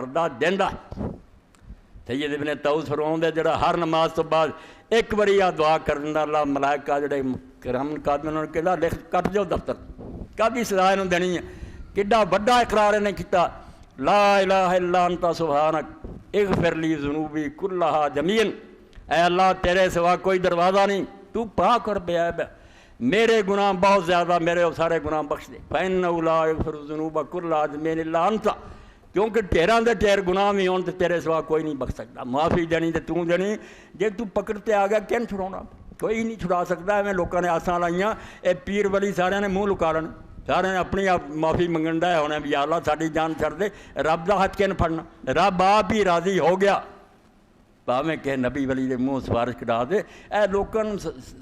کردا دیندا سید ابن taoos فرماؤندے جڑا ہر نماز تو بعد ایک باری آ دعا کر دیندا اللہ ملائکہ جڑے کرام قادم انہوں نے کہا لکھ کٹ جو دفتر کدی سزا انہوں دینی ہے کڈا بڑا اقرار نے کیتا لا الہ الا انت سبحانک اغفر لی ذنوبی کلہا جمیعا اے اللہ تیرے سوا کوئی دروازہ نہیں تو پاک اور بے عیب ہے میرے گناہ بہت زیادہ میرے سارے گناہ بخش دے فإنہ لا یغفر الذنوب کلہا جمیعا الا انت کیونکہ ٹیراں دے ٹیر گناہ بھی ہون تے تیرے سوا کوئی نہیں بخش سکتا معافی دینی تے تو دینی جے تو پکڑتے آ گیا کین چھڑاؤنا کوئی نہیں چھڑا سکتا ہے میں لوگوں نے آسان لائیاں اے پیر ولی سارے نے منہ لکا لین سارے نے اپنی آپ معافی منگن دا ہے ہونے بھی یا اللہ ساڑی جان چھڑ دے رب دا ہاتھ کین پھڑنا رب آپ ہی راضی ہو گیا پاویں کہ نبی ولی دے منہ سفارش کٹا دے اے لوگوں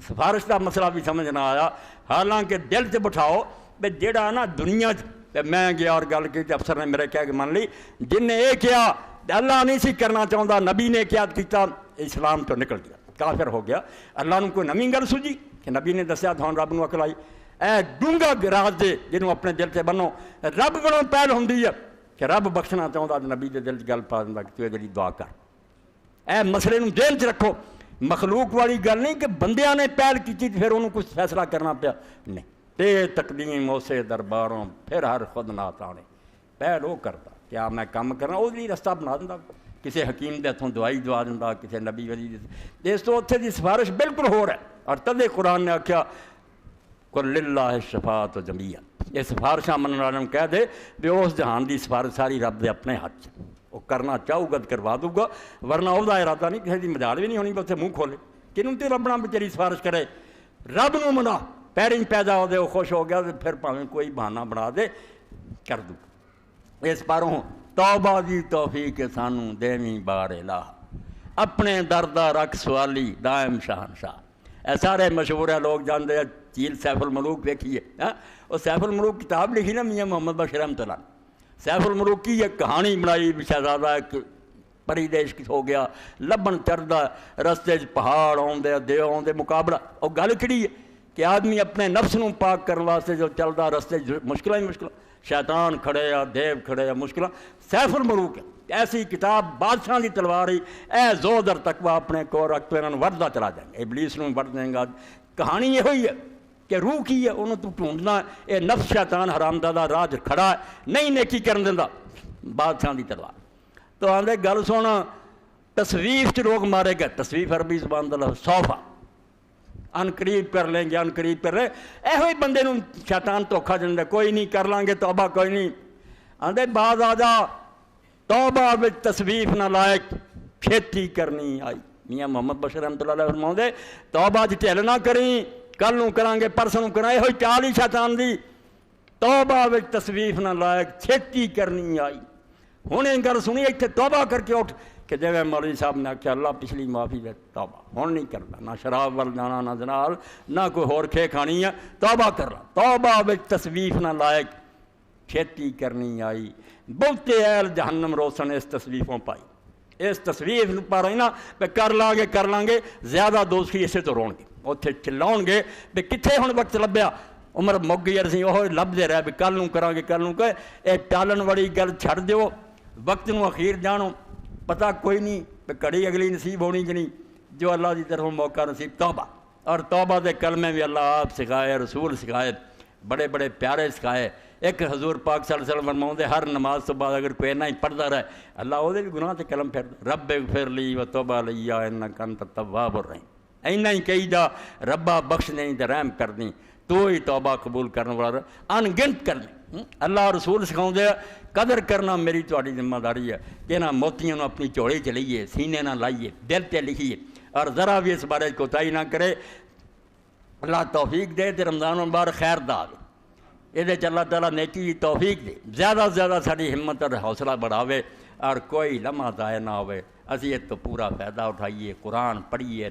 سفارش دا مسئلہ بھی سمجھ نہ آیا حالانکہ دل سے بٹھاؤ بے جیڑا نا دنیا میں گیا اور گل کی افسر نے میرے کہہ کے مان لی جن نے یہ کیا اللہ نہیں سی کرنا چاہتا نبی نے کیا کیتا اسلام تو نکل گیا کافر ہو گیا اللہ نے کوئی نمی گل سوجی کہ نبی نے دسیا تھا رب نو عقل آئی اے ڈونگا راز دے جنہوں اپنے دل سے بنو رب بڑوں پہل ہوندی ہے کہ رب بخشنا چاہتا نبی دے دل گل پا دیندا کہ تو یہ جڑی دعا کر اے مسئلے نو دل چ رکھو مخلوق والی گل نہیں کہ بندیاں نے پہل کی پھر انہوں کچھ فیصلہ کرنا پیا نہیں تے تقدیم اسے درباروں پھر ہر خود نات آنے پہل وہ کرتا کیا میں کام کرنا وہ لیے رستہ بنا دینا کسی حکیم دے ہتھوں دوائی دوا دینا کسی نبی ولی دے اس تو اتھے دی سفارش بالکل ہو رہا ہے اور تدے قرآن نے آکھیا قل للہ الشفاعۃ جمیعا یہ سفارشاں منن والوں کہہ دے بھی اس جہان دی سفارش ساری رب دے اپنے ہاتھ وہ کرنا چاہو گا کروا دوں گا ورنہ وہ ارادہ نہیں کسی دی مجال بھی نہیں ہونی بس منہ کھولے کنوں تے رب نہ تیری سفارش کرے رب نو منا پیریں پیدا ہو دے وہ خوش ہو گیا پھر پاویں کوئی بہانہ بنا دے کر دوں اس پاروں توبہ دی توفیق سانوں دیویں بار الہ اپنے دردہ رکھ سوالی دائم شہنشاہ اے سارے مشہور ہیں لوگ جانتے ہیں چیل سیف الملوک دیکھیے وہ سیف الملوک کتاب لکھی نا میاں محمد بخش رحمۃ اللہ سیف الملوک کی ایک کہانی بنائی شہزادہ ایک پری دیش ہو گیا لبن چڑھدا رستے پہاڑ آؤندے دیو آؤندے مقابلہ اور گل کھڑی ہے کہ آدمی اپنے نفس نو پاک کرنے واسطے جو چلدا رستے مشکل ہی مشکل شیطان کھڑے یا دیو کھڑے یا مشکل سیف الملوک ہے ایسی کتاب بادشاہ کی تلوار ہی اے زود اور تقوی اپنے کو رکھ تو انہوں وردہ چلا جائیں گے ابلیس نو ورد دیں گا کہانی یہ ہوئی ہے کہ روح کی ہے انہوں تو ڈھونڈنا ہے اے نفس شیطان حرام دادا راج کھڑا ہے نہیں نیکی کرن دیندا بادشاہ کی تلوار تو آندے گل سونا تصویف چ لوگ مارے گئے تصویف عربی زبان دا لفظ صوفہ ان قریب کر لیں گے ان قریب کر لیں اے ہوئی بندے نو شیطان دھوکھا دیندا کوئی نہیں کر لیں گے توبہ کوئی نہیں آندے بعد آ جا توبہ وچ تصویف نہ لائق چھیتی کرنی آئی میاں محمد بخش رحمۃ اللہ علیہ فرماؤندے توبہ دی ٹھل نہ کریں کل نو کران گے پرسوں نو کران اے ہوئی چال ہی شیطان دی توبہ وچ تصویف نہ لائق چھیتی کرنی آئی ہن یہ گل سنی اتنے توبہ کر کے اٹھ کہ جی مولوی صاحب نے آخیا اللہ پچھلی معافی دے توبہ ہن نہیں کرنا نہ شراب وال جانا نہ جنال نہ کوئی ہور کھے کھانی ہے توبہ کرنا توبہ وچ تصویف نہ لائق چھیتی کرنی آئی بہتے اہل جہنم روسن اس تصویفوں پائی اس تصویف پا رہی نا پہ کر لیں گے زیادہ دوستی اسے تو رون گے اتنے چلاؤ گے بھی کتنے ہوں وقت لبیا عمر مک گئی ارسی وہ لبتے رہے بھی کل نوں کران گے کل نوں کہ یہ ٹالن والی گل چھڑ دیو وقت نوں اخیر جانو پتہ کوئی نہیں کہ کڑی اگلی نصیب ہونی کہ نہیں جو اللہ کی طرف موقع نصیب توبہ اور توبہ دے کلمے بھی اللہ آپ سکھائے رسول سکھائے بڑے بڑے پیارے سکھائے ایک حضور پاک صلی اللہ علیہ وسلم فرماؤندے ہر نماز تو بعد اگر کوئی نہ ہی پڑھتا رہے اللہ وہ بھی گناہ تے کلم پھر رب اغفر لی و توبہ علیہ انک انت التواب الرحیم اینا ہی کہی دا ربا بخش نہیں تے رحم کر دیں تو ہی توبہ قبول کرنے والا ان گنت کرنے اللہ رسول سکھاؤندے قدر کرنا میری تہاڈی ذمہ داری ہے کہ نہ موتیاں نو اپنی چوڑی چ لئیے سینے نہ لائیے دل تے لکھیے اور ذرا بھی اس بارے کوتاہی نہ کرے اللہ توفیق دے تے رمضان مبارک خیر دا دے یہ اللہ تعالیٰ نیکی کی توفیق دے زیادہ سے زیادہ ساری ہمت اور حوصلہ بڑھاوے اور کوئی لمحہ ضائع نہ ہوئے اسی تو پورا فائدہ اٹھائیے قرآن پڑھیے